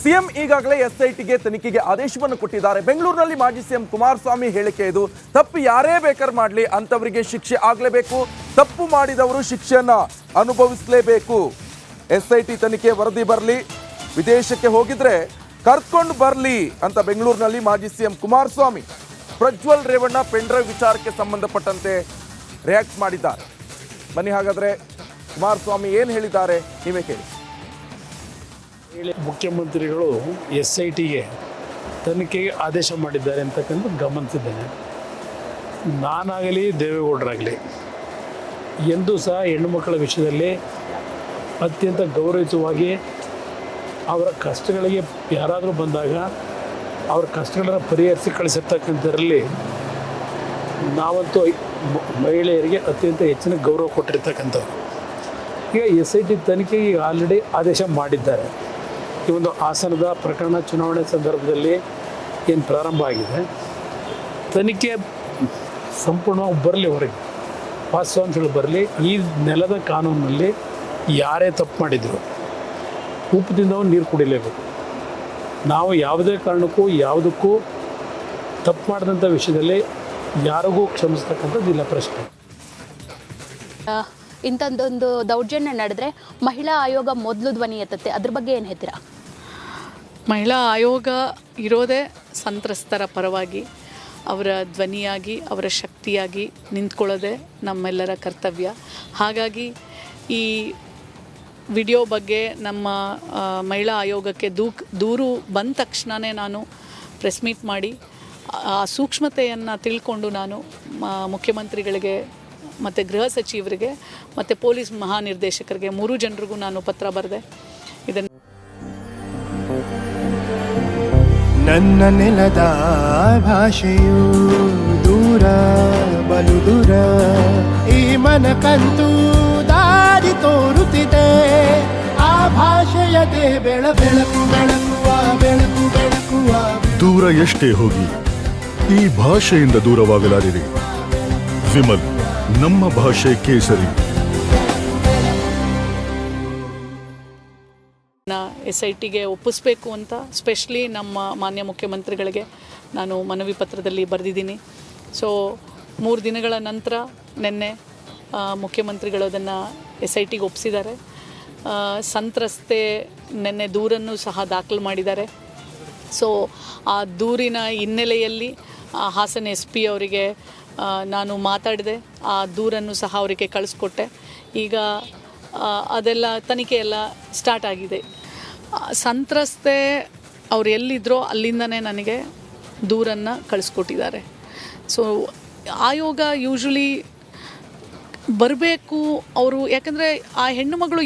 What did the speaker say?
CM ಈಗಾಗಲೇ ಎಸ್ಐಟಿಗೆ ತನಿಖೆಗೆ ಆದೇಶವನ್ನು ಕೊಟ್ಟಿದ್ದಾರೆ. ಬೆಂಗಳೂರಿನಲ್ಲಿ ಮಾಜಿ ಸಿಎಂ ಕುಮಾರಸ್ವಾಮಿ ಹೇಳಿಕೆ ಇದು. ತಪ್ಪು ಯಾರೇ ಬೇಕಾದ್ರೂ ಮಾಡಲಿ ಅಂತವರಿಗೆ ಶಿಕ್ಷೆ ಆಗಲೇಬೇಕು, ತಪ್ಪು ಮಾಡಿದವರು ಶಿಕ್ಷೆಯನ್ನ ಅನುಭವಿಸಲೇಬೇಕು. ಎಸ್ಐಟಿ ತನಿಖೆ ವರದಿ ಬರಲಿ, ವಿದೇಶಕ್ಕೆ ಹೋಗಿದ್ರೆ ಕರ್ಕೊಂಡು ಬರಲಿ ಅಂತ ಬೆಂಗಳೂರಿನಲ್ಲಿ ಮಾಜಿ ಸಿಎಂ ಕುಮಾರಸ್ವಾಮಿ ಪ್ರಜ್ವಲ್ ರೇವಣ್ಣ ಪೆಂಡ್ರೈವ್ ವಿಚಾರಕ್ಕೆ ಸಂಬಂಧಪಟ್ಟಂತೆ ರಿಯಾಕ್ಟ್ ಮಾಡಿದ್ದಾರೆ. ಬನ್ನಿ ಹಾಗಾದ್ರೆ ಕುಮಾರಸ್ವಾಮಿ ಏನು ಹೇಳಿದ್ದಾರೆ ನೀವೇ ಕೇಳಿ. ಮುಖ್ಯಮಂತ್ರಿಗಳು SITಗೆ ತನಿಖೆಗೆ ಆದೇಶ ಮಾಡಿದ್ದಾರೆ ಅಂತಕ್ಕಂಥ ಗಮನಿಸಿದ್ದೇನೆ. ನಾನಾಗಲಿ ದೇವೇಗೌಡರಾಗಲಿ ಎಂದೂ ಸಹ ಹೆಣ್ಣು ಮಕ್ಕಳ ವಿಷಯದಲ್ಲಿ ಅತ್ಯಂತ ಗೌರವಯುತವಾಗಿ ಅವರ ಕಷ್ಟಗಳಿಗೆ ಯಾರಾದರೂ ಬಂದಾಗ ಅವ್ರ ಕಷ್ಟಗಳನ್ನು ಪರಿಹರಿಸಿ ಕಳಿಸಿರ್ತಕ್ಕಂಥದ್ರಲ್ಲಿ ನಾವಂತೂ ಮಹಿಳೆಯರಿಗೆ ಅತ್ಯಂತ ಹೆಚ್ಚಿನ ಗೌರವ ಕೊಟ್ಟಿರ್ತಕ್ಕಂಥವ್ರು. ಈಗ SIT ತನಿಖೆಗೆ ಈಗ ಆಲ್ರೆಡಿ ಆದೇಶ ಮಾಡಿದ್ದಾರೆ. ಈ ಒಂದು ಹಾಸನದ ಪ್ರಕರಣ ಚುನಾವಣೆ ಸಂದರ್ಭದಲ್ಲಿ ಏನು ಪ್ರಾರಂಭ ಆಗಿದೆ, ತನಿಖೆ ಸಂಪೂರ್ಣವಾಗಿ ಬರಲಿ, ಹೊರಗೆ ವಾಸ್ತವಾಂಶಗಳು ಬರಲಿ. ಈ ನೆಲದ ಕಾನೂನಿನಲ್ಲಿ ಯಾರೇ ತಪ್ಪು ಮಾಡಿದರು ಉಪ್ಪು ತಿಂದವನು ನೀರು ಕುಡಿಲೇಬೇಕು. ನಾವು ಯಾವುದೇ ಕಾರಣಕ್ಕೂ ಯಾವುದಕ್ಕೂ ತಪ್ಪು ಮಾಡಿದಂಥ ವಿಷಯದಲ್ಲಿ ಯಾರಿಗೂ ಕ್ಷಮಿಸ್ತಕ್ಕಂಥದ್ದಿಲ್ಲ ಪ್ರಶ್ನೆ. ಇಂಥದ್ದೊಂದು ದೌರ್ಜನ್ಯ ನಡೆದ್ರೆ ಮಹಿಳಾ ಆಯೋಗ ಮೊದಲು ಧ್ವನಿ ಎತ್ತುತ್ತೆ, ಅದ್ರ ಬಗ್ಗೆ ಏನು ಹೇಳ್ತೀರಾ? ಮಹಿಳಾ ಆಯೋಗ ಇರೋದೇ ಸಂತ್ರಸ್ತರ ಪರವಾಗಿ, ಅವರ ಧ್ವನಿಯಾಗಿ, ಅವರ ಶಕ್ತಿಯಾಗಿ ನಿಂತ್ಕೊಳ್ಳೋದೇ ನಮ್ಮೆಲ್ಲರ ಕರ್ತವ್ಯ. ಹಾಗಾಗಿ ಈ ವಿಡಿಯೋ ಬಗ್ಗೆ ನಮ್ಮ ಮಹಿಳಾ ಆಯೋಗಕ್ಕೆ ದೂರು ಬಂದ ತಕ್ಷಣವೇ ನಾನು ಪ್ರೆಸ್ ಮೀಟ್ ಮಾಡಿ ಆ ಸೂಕ್ಷ್ಮತೆಯನ್ನು ತಿಳ್ಕೊಂಡು ನಾನು ಮುಖ್ಯಮಂತ್ರಿಗಳಿಗೆ ಮತ್ತು ಗೃಹ ಸಚಿವರಿಗೆ ಮತ್ತು ಪೊಲೀಸ್ ಮಹಾನಿರ್ದೇಶಕರಿಗೆ 3 ಜನರಿಗೂ ನಾನು ಪತ್ರ ಬರೆದೆ. ಇದನ್ನು ನನ್ನ ನೆಲದ ಭಾಷೆಯು ದೂರ ಬಲು ದೂರ, ಈ ಮನಕಂತೂ ದಾರಿ ತೋರುತ್ತಿದೆ. ಆ ಭಾಷೆಯದೇ ಬೆಳಕು ಬೆಳಕುವ ಬೆಳಕು ಬೆಳಕುವ. ದೂರ ಎಷ್ಟೇ ಹೋಗಿ ಈ ಭಾಷೆಯಿಂದ ದೂರವಾಗಲಾರಿರಿ. ವಿಮಲ್, ನಮ್ಮ ಭಾಷೆ ಕೇಸರಿ. SITಗೆ ಒಪ್ಪಿಸ್ಬೇಕು ಅಂತ ಸ್ಪೆಷಲಿ ನಮ್ಮ ಮಾನ್ಯ ಮುಖ್ಯಮಂತ್ರಿಗಳಿಗೆ ನಾನು ಮನವಿ ಪತ್ರದಲ್ಲಿ ಬರೆದಿದ್ದೀನಿ. ಸೊ 3 ದಿನಗಳ ನಂತರ ನಿನ್ನೆ ಮುಖ್ಯಮಂತ್ರಿಗಳು ಅದನ್ನು SITಗೆ ಒಪ್ಪಿಸಿದ್ದಾರೆ. ಸಂತ್ರಸ್ತೆ ನಿನ್ನೆ ದೂರನ್ನು ಸಹ ದಾಖಲು ಮಾಡಿದ್ದಾರೆ. ಸೊ ಆ ದೂರಿನ ಹಿನ್ನೆಲೆಯಲ್ಲಿ ಹಾಸನ SP ಅವರಿಗೆ ನಾನು ಮಾತಾಡಿದೆ. ಆ ದೂರನ್ನು ಸಹ ಅವರಿಗೆ ಕಳಿಸ್ಕೊಟ್ಟೆ. ಈಗ ಅದೆಲ್ಲ ತನಿಖೆ ಎಲ್ಲ ಸ್ಟಾರ್ಟ್ ಆಗಿದೆ. ಸಂತ್ರಸ್ತೆ ಅವ್ರು ಎಲ್ಲಿದ್ದರೋ ಅಲ್ಲಿಂದನೇ ನನಗೆ ದೂರನ್ನು ಕಳಿಸ್ಕೊಟ್ಟಿದ್ದಾರೆ. ಸೊ ಆಯೋಗ ಯೂಶ್ವಲಿ ಬರಬೇಕು ಅವರು, ಯಾಕಂದರೆ ಆ ಹೆಣ್ಣು ಮಗಳು